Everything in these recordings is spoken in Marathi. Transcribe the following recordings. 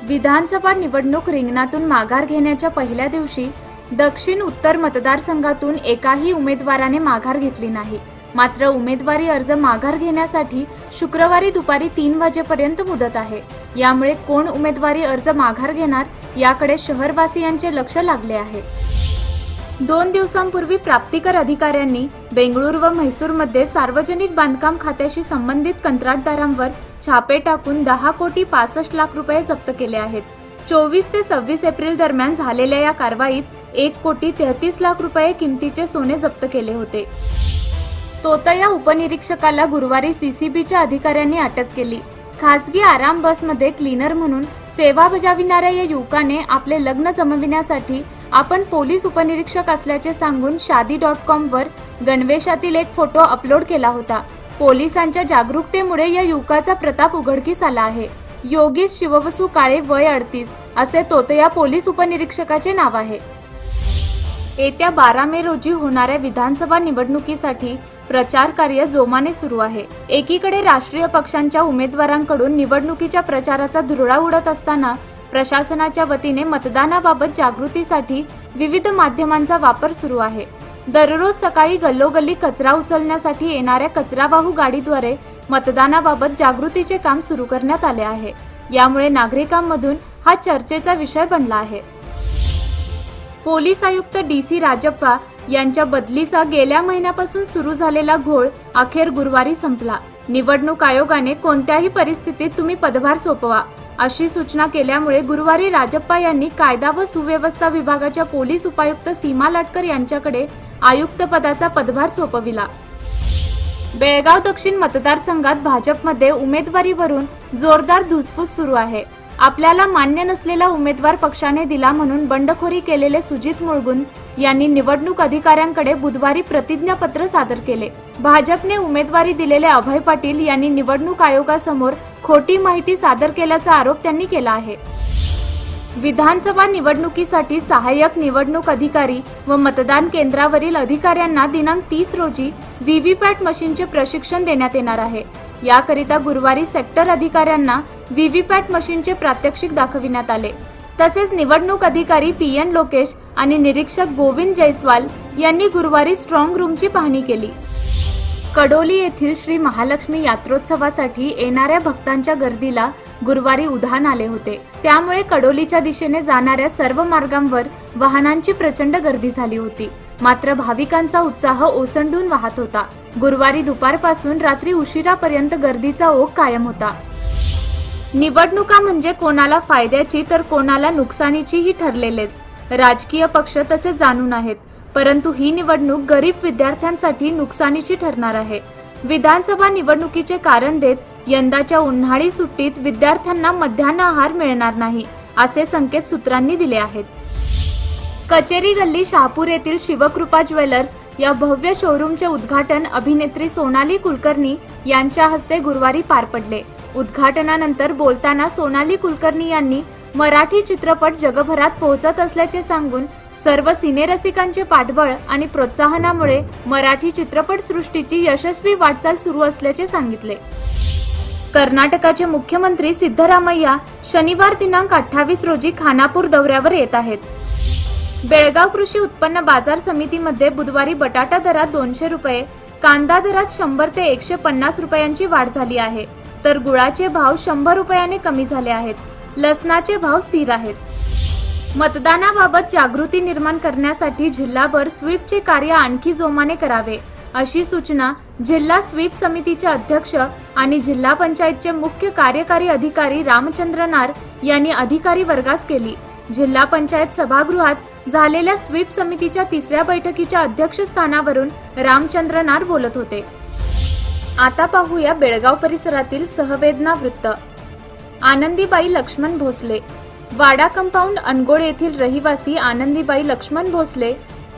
विधानसभा निवडणूक रिंगणातून माघार घेण्याच्या पहिल्या दिवशी दक्षिण उत्तर मतदारसंघातून एकाही उमेदवाराने माघार घेतली नाही। मात्र उमेदवारी अर्ज माघार घेण्यासाठी शुक्रवारी दुपारी 3 वाजेपर्यंत मुदत आहे। यामुळे कोण उमेदवारी अर्ज माघार घेणार याकडे शहरवासियांचे लक्ष लागले आहे। 2 दिवसांपूर्वी प्राप्तिकर अधिकाऱ्यांनी बेंगळूर व म्हैसूरमध्ये सार्वजनिक बांधकाम खात्याशी संबंधित कंत्राटदारांवर छापे टाकून 10,65,00,000 रुपये जप्त केले आहेत। 24 ते 26 एप्रिल दरम्यान झालेल्या या कारवाईत 1,33,00,000 रुपये किमतीचे सोने जप्त केले होते। तोतया उपनिरीक्षकाला गुरुवारी सीसीबीच्या अधिकाऱ्यांनी अटक केली। खासगी आराम बसमध्ये क्लीनर म्हणून सेवा बजाविणाऱ्या या युवकाने आपले लग्न जमविण्यासाठी आपण पोलीस उपनिरीक्षक असल्याचे सांगून शादी.com वर गणवेशातील एक फोटो अपलोड केला होता। पोलिसांच्या जागरूकतेमुळे या युवकाचा प्रताप उघडकीस आला आहे। योगेश शिववसू काळे वय 38 असे तोतया पोलीस उपनिरीक्षकाचे नाव आहे। येत्या 12 मे रोजी होणाऱ्या विधानसभा निवडणुकीसाठी प्रचार कार्य जोमाने सुरू आहे। एकीकडे राष्ट्रीय पक्षांच्या उमेदवारांकडून निवडणुकीच्या प्रचाराचा धुरळा उडत असताना प्रशासनाच्या वतीने मतदानाबाबत जागृतीसाठी विविध माध्यमांचा वापर सुरू आहे। दररोज सकाळी गल्लोगल्ली कचरा उचलण्यासाठी येणाऱ्या कचरावाहू गाडीद्वारे मतदानाबाबत जागृतीचे काम सुरू करण्यात आले आहे। यामुळे नागरिकांमधून हा चर्चेचा विषय बनला आहे। पोलीस आयुक्त DC राजप्पा यांच्या बदलीचा गेल्या महिन्यापासून सुरू झालेला घोळ अखेर गुरुवारी संपला। निवडणूक आयोगाने कोणत्याही परिस्थितीत तुम्ही पदभार सोपवा अशी सूचना केल्यामुळे गुरुवारी राजप्पा यांनी कायदा व सुव्यवस्था विभागाच्या पोलीस उपायुक्त सीमा लाटकर यांच्याकडे आयुक्त पदाचा पदभार सोपविला। बेळगाव दक्षिण मतदारसंघात भाजपमध्ये उमेदवारीवरून जोरदार धुसफूस सुरू आहे। आपल्याला मान्य नसलेला उमेदवार पक्षाने दिला म्हणून बंडखोरी केलेले सुजित मुळगुन यांनी निवडणूक अधिकाऱ्यांकडे बुधवारी प्रतिज्ञापत्र सादर केले। भाजपने उमेदवारी दिलेले अभय पाटील यांनी निवडणूक आयोगासमोर खोटी माहिती सादर केल्याचा आरोप त्यांनी केला आहे। विधानसभा निवडणुकीसाठी सहाय्यक निवडणूक अधिकारी व मतदान केंद्रावरील अधिकाऱ्यांना दिनांक 30 रोजी व्हीव्हीपॅट मशीनचे प्रशिक्षण देण्यात येणार आहे। याकरिता गुरुवारी सेक्टर अधिकाऱ्यांना व्हीव्हीपॅट मशीनचे प्रात्यक्षिक दाखविण्यात आले। तसेच निवडणूक अधिकारी PN लोकेश आणि निरीक्षक गोविंद जयस्वाल यांनी गुरुवारी स्ट्रॉंग रूमची पाहणी केली। कडोली येथील श्री महालक्ष्मी यात्रोत्सवासाठी येणाऱ्या भक्तांच्या गर्दीला गुरुवारी उधाण आले होते। त्यामुळे कडोलीच्या दिशेने जाणाऱ्या सर्व मार्गांवर वाहनांची प्रचंड गर्दी झाली होती। मात्र भाविकांचा उत्साह ओसंडून वाहत होता। गुरुवारी दुपारपासून रात्री उशिरापर्यंत गर्दीचा ओघ कायम होता। निवडणुका म्हणजे कोणाला फायद्याची तर कोणाला नुकसानीचीही ठरलेलेच। राजकीय पक्ष तसे जाणून आहेत, परंतु ही निवडणूक गरीब विद्यार्थ्यांसाठी नुकसानीची ठरणार आहे। विधानसभा निवडणुकीचे कारण देत यंदाच्या उन्हाळी सुट्टीत विद्यार्थ्यांना मध्यान्ह आहार मिळणार नाही असे संकेत सूत्रांनी दिले आहेत। कचेरी गल्ली शहापूर येथील शिवकृपा ज्वेलर्स या भव्य शोरूमचे उद्घाटन अभिनेत्री सोनाली कुलकर्णी यांच्या हस्ते गुरुवारी पार पडले। उद्घाटनानंतर बोलताना सोनाली कुलकर्णी यांनी मराठी चित्रपट जगभरात पोहोचत असल्याचे सांगून सर्व सिनेरसिकांचे पाठबळ आणि प्रोत्साहनामुळे मराठी चित्रपटसृष्टीची यशस्वी वाटचाल सुरू असल्याचे सांगितले। कर्नाटकाचे मुख्यमंत्री सिद्धरामय्या शनिवार दिनांक 28 रोजी खानापूर दौऱ्यावर येत आहेत। बेळगाव कृषी उत्पन्न बाजार समितीमध्ये बुधवारी बटाटा दरात 200 रुपये, कांदा दरात 100 ते 150 रुपयांची वाढ झाली आहे, तर गुळाचे भाव 100 रुपयाने कमी झाले आहेत। लसणाचे भाव स्थिर आहेत। मतदानाबाबत जागृती निर्माण करण्यासाठी जिल्हाभर स्वीपचे कार्य आणखी जोमाने करावे अशी सूचना जिल्हा स्वीप समितीचे अध्यक्ष आणि जिल्हा पंचायतचे मुख्य कार्यकारी अधिकारी रामचंद्र नार यांनी अधिकारी वर्गास केली। जिल्हा पंचायत सभागृहात झालेल्या स्वीप समितीच्या 3ऱ्या बैठकीच्या अध्यक्षस्थानावरून रामचंद्र नार बोलत होते। आता पाहूया बेळगाव परिसरातील सहवेदना वृत्त। आनंदीबाई लक्ष्मण भोसले, वाडा कंपाऊंड अनगोड येथील रहिवासी आनंदीबाई लक्ष्मण भोसले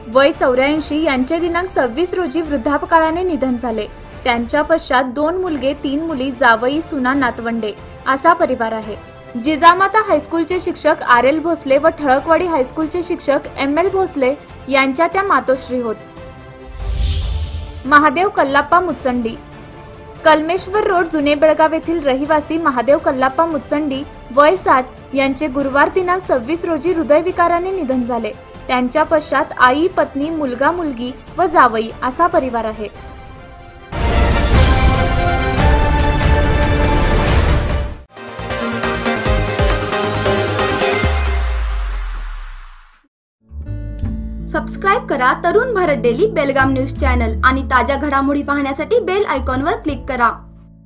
वय 84 यांचे दिनांक 26 रोजी वृद्धापकाळाने निधन झाले। त्यांच्या पश्चात 2 मुलगे 3 मुली, जावई, सुना, नातवंडे असा परिवार आहे। जिजामाता हायस्कूलचे शिक्षक RL भोसले व ठळकवाडी हायस्कूलचे शिक्षक ML भोसले यांच्या त्या मातोश्री होत। महादेव कल्लाप्पा मुचंडी, कलमेश्वर रोड जुने बेळगाव येथील रहिवासी महादेव कल्लाप्पा मुचंडी वय 60 यांचे गुरुवार दिनांक 26 रोजी हृदयविकाराने निधन झाले। त्यांच्या पश्चात आई, पत्नी, मुलगा, मुलगी व जावई असा परिवार आहे। सबस्क्राइब करा तरुण भारत डेली बेलगाम न्यूज चॅनल आणि ताज्या घडामोडी पाहण्यासाठी बेल आयकॉनवर क्लिक करा।